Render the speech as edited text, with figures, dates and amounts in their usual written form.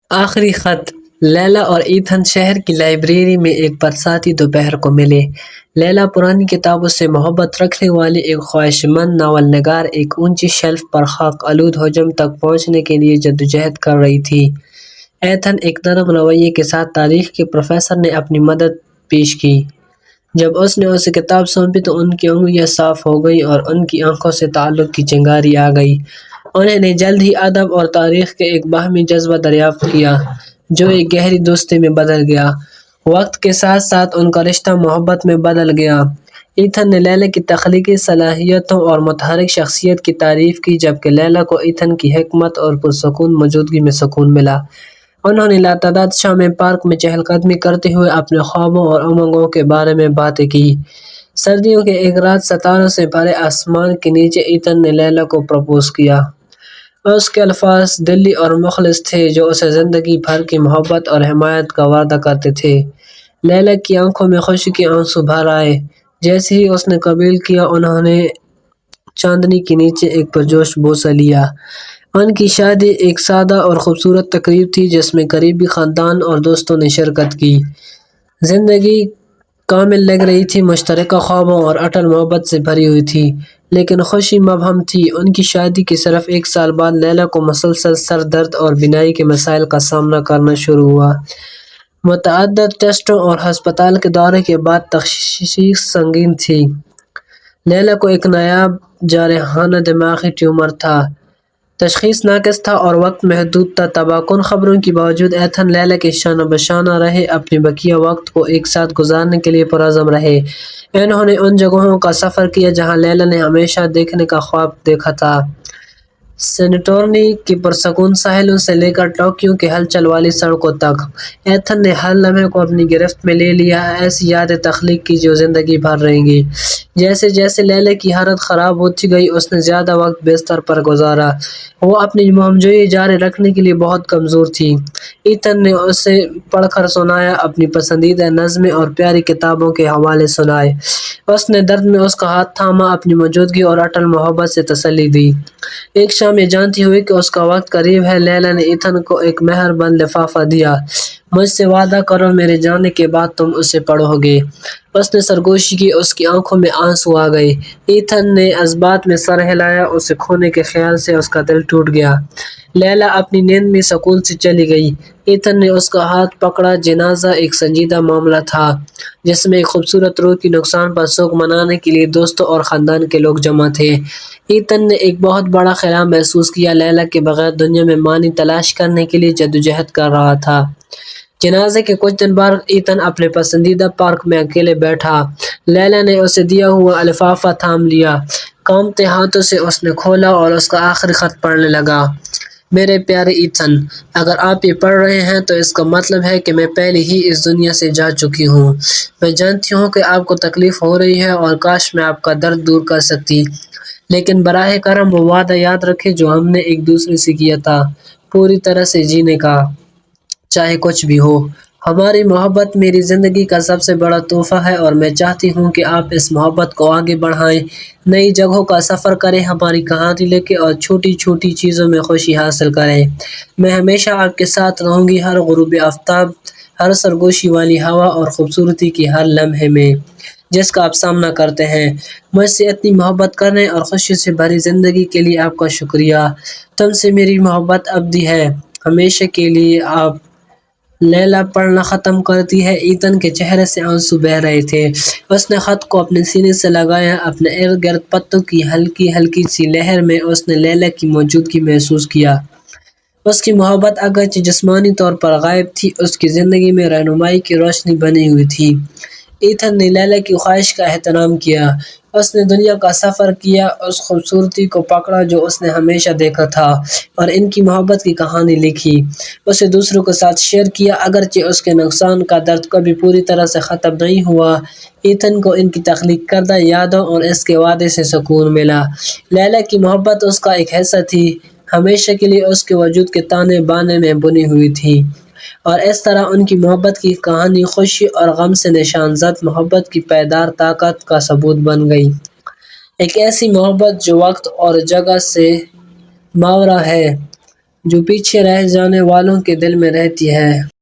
آخری خط۔ لیلا اور ایتھن شہر کی لائبریری میں ایک برساتی دوپہر کو ملے۔ لیلا پرانی کتابوں سے محبت رکھنے والی ایک خواہشمند ناول نگار ایک اونچی شیلف پر خاک آلود حجم تک پہنچنے کے لیے جدوجہد کر رہی تھی۔ ایتھن ایک نرم رویے کے ساتھ تاریخ کے پروفیسر نے اپنی مدد پیش کی۔ جب اس نے اسے کتاب سونپی تو ان کی انگلیاں صاف ہو گئیں اور ان کی آنکھوں سے تعلق کی چنگاری آ گئی۔ انہوں نے جلد ہی ادب اور تاریخ کے ایک باہمی جذبہ دریافت کیا جو ایک گہری دوستی میں بدل گیا۔ وقت کے ساتھ ساتھ ان کا رشتہ محبت میں بدل گیا۔ ایتھن نے لیلا کی تخلیقی صلاحیتوں اور متحرک شخصیت کی تعریف کی جبکہ لیلا کو ایتھن کی حکمت اور پرسکون موجودگی میں سکون ملا۔ انہوں نے لاتعداد شامیں پارک میں چہل قدمی کرتے ہوئے اپنے خوابوں اور امنگوں کے بارے میں باتیں کی۔ سردیوں کی ایک رات ستاروں سے بھرے آسمان کے نیچے ایتھن نے لیلا کو پرپوز کیا۔ اس کے الفاظ دلی اور مخلص تھے جو اسے زندگی بھر کی محبت اور حمایت کا وعدہ کرتے تھے۔ لیلا کی آنکھوں میں خوشی کے آنسو بھر آئے۔ جیسے ہی اس نے قبول کیا انہوں نے چاندنی کے نیچے ایک پرجوش بوسہ لیا۔ ان کی شادی ایک سادہ اور خوبصورت تقریب تھی جس میں قریبی خاندان اور دوستوں نے شرکت کی۔ زندگی کامل لگ رہی تھی، مشترکہ خوابوں اور اٹل محبت سے بھری ہوئی تھی، لیکن خوشی مبہم تھی۔ ان کی شادی کے صرف ایک سال بعد لیلا کو مسلسل سر درد اور بینائی کے مسائل کا سامنا کرنا شروع ہوا۔ متعدد ٹیسٹوں اور ہسپتال کے دورے کے بعد تشخیص سنگین تھی۔ لیلا کو ایک نایاب جارحانہ دماغی ٹیومر تھا۔ تشخیص ناقص تھا اور وقت محدود تھا۔ تباہ کن خبروں کے باوجود ایتھن لیلا کے شانہ بشانہ رہے، اپنے بقیہ وقت کو ایک ساتھ گزارنے کے لیے پرعزم رہے۔ انہوں نے ان جگہوں کا سفر کیا جہاں لیلا نے ہمیشہ دیکھنے کا خواب دیکھا تھا، سینٹورنی کے پرسکون ساحلوں سے لے کر ٹوکیو کی ہلچل والی سڑکوں تک۔ ایتھن نے ہر لمحے کو اپنی گرفت میں لے لیا، ایسی یادیں تخلیق کی جو زندگی بھر رہیں گی۔ جیسے جیسے لیلا کی حالت خراب ہوتی گئی اس نے زیادہ وقت بستر پر گزارا۔ وہ اپنی مہمجوئی جاری رکھنے کے لیے بہت کمزور تھی۔ ایتھن نے اسے پڑھ کر سنایا، اپنی پسندیدہ نظمیں اور پیاری کتابوں کے حوالے سنائے۔ اس نے درد میں اس کا ہاتھ تھاما، اپنی موجودگی اور اٹل محبت سے تسلی دی۔ ایک شام یہ جانتی ہوئی کہ اس کا وقت قریب ہے لیلا نے ایتھن کو ایک مہر بند لفافہ دیا۔ مجھ سے وعدہ کرو میرے جانے کے بعد تم اسے پڑھو گے۔ اس نے سرگوشی کی، اس کی آنکھوں میں آنسو آ گئے۔ ایتھن نے جذبات میں سر ہلایا، اسے کھونے کے خیال سے اس کا دل ٹوٹ گیا۔ لیلا اپنی نیند میں سکون سے چلی گئی۔ ایتھن نے اس کا ہاتھ پکڑا۔ جنازہ ایک سنجیدہ معاملہ تھا جس میں ایک خوبصورت روح کی نقصان پر سوگ منانے کے لیے دوستوں اور خاندان کے لوگ جمع تھے۔ ایتھن نے ایک بہت بڑا خلا محسوس کیا، لیلا کے بغیر دنیا میں معنی تلاش کرنے کے لیے جدوجہد کر رہا تھا۔ جنازے کے کچھ دن بعد ایتھن اپنے پسندیدہ پارک میں اکیلے بیٹھا۔ لیلا نے اسے دیا ہوا لفافہ تھام لیا۔ کانپتے ہاتھوں سے اس نے کھولا اور اس کا آخری خط پڑھنے لگا۔ میرے پیارے ایتھن، اگر آپ یہ پڑھ رہے ہیں تو اس کا مطلب ہے کہ میں پہلے ہی اس دنیا سے جا چکی ہوں۔ میں جانتی ہوں کہ آپ کو تکلیف ہو رہی ہے اور کاش میں آپ کا درد دور کر سکتی، لیکن براہ کرم وہ وعدہ یاد رکھیں جو ہم نے ایک دوسرے سے کیا تھا، پوری طرح سے جینے کا، چاہے کچھ بھی ہو۔ ہماری محبت میری زندگی کا سب سے بڑا تحفہ ہے اور میں چاہتی ہوں کہ آپ اس محبت کو آگے بڑھائیں، نئی جگہوں کا سفر کریں، ہماری کہانی لکھیں اور چھوٹی چھوٹی چیزوں میں خوشی حاصل کریں۔ میں ہمیشہ آپ کے ساتھ رہوں گی، ہر غروب آفتاب، ہر سرگوشی والی ہوا اور خوبصورتی کی ہر لمحے میں جس کا آپ سامنا کرتے ہیں۔ مجھ سے اتنی محبت کرنے اور خوشی سے بھری زندگی کے لیے آپ کا شکریہ۔ تم سے میری محبت ابدی ہے، ہمیشہ کے لیے، آپ۔ لیلا پڑھنا ختم کرتی ہے۔ ایتھن کے چہرے سے آنسو بہہ رہے تھے۔ اس نے خط کو اپنے سینے سے لگایا، اپنے ارد گرد پتوں کی ہلکی ہلکی سی لہر میں اس نے لیلا کی موجودگی محسوس کیا۔ اس کی محبت اگرچہ جسمانی طور پر غائب تھی، اس کی زندگی میں رہنمائی کی روشنی بنی ہوئی تھی۔ ایتھن نے لیلا کی خواہش کا احترام کیا۔ اس نے دنیا کا سفر کیا، اس خوبصورتی کو پکڑا جو اس نے ہمیشہ دیکھا تھا اور ان کی محبت کی کہانی لکھی، اسے دوسروں کے ساتھ شیئر کیا۔ اگرچہ اس کے نقصان کا درد کبھی پوری طرح سے ختم نہیں ہوا، ایتھن کو ان کی تخلیق کردہ یادوں اور اس کے وعدے سے سکون ملا۔ لیلا کی محبت اس کا ایک حصہ تھی، ہمیشہ کے لیے اس کے وجود کے تانے بانے میں بنی ہوئی تھی، اور اس طرح ان کی محبت کی کہانی خوشی اور غم سے نشان زد محبت کی پائیدار طاقت کا ثبوت بن گئی۔ ایک ایسی محبت جو وقت اور جگہ سے ماورا ہے، جو پیچھے رہ جانے والوں کے دل میں رہتی ہے۔